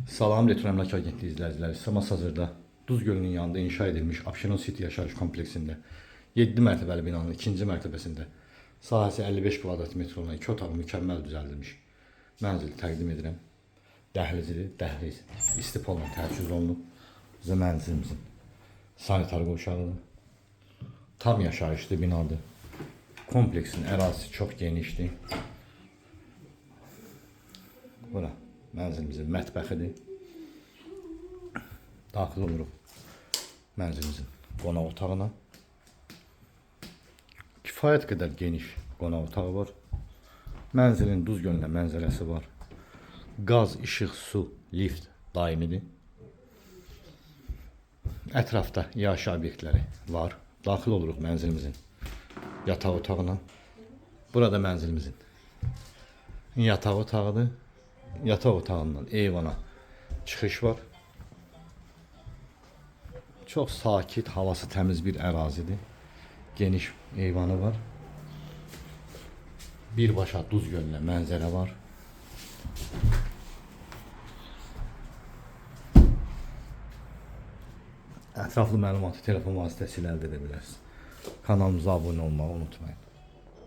Salam Retro Əmlak Agentliyi izləyiciləri. Siz hazırda Duz gölünün yanında inşa edilmiş Abşeron City yaşayış kompleksində 7 mərtəbəli binanın 2-ci mərtəbəsində sahəsi 55 kvadrat metr olan 2 otaqlı mükəmməl düzəldilmiş mənzili təqdim edirəm. Dəhlizidir, dəhliz istipolla təchiz olunub. Bizə mənzilimizin sanitar qovşağıdır. Tam yaşayışlı binadır. Kompleksin ərazisi çox genişdir. Bura mənzilimizin mətbəxidir. Daxil oluruq mənzilimizin qonaq otağına. Kifayət qədər geniş qonaq otağı var. Mənzilin Duz gölünə mənzərəsi var. Qaz, işıq, su, lift daimidir. Ətrafda yaşayış obyektləri var. Daxil oluruq mənzilimizin yataq otağına. Burada mənzilimizin yataq otağıdır. Yataq otağından eyvana çıxış var. Çox sakit, havası təmiz bir ərazidir. Geniş eyvanı var. Birbaşa Duz gölünə mənzərə var. Ətraflı məlumatı telefon vasitəsilə əldə edə bilərsiniz. Kanalımıza abunə olmağı unutmayın.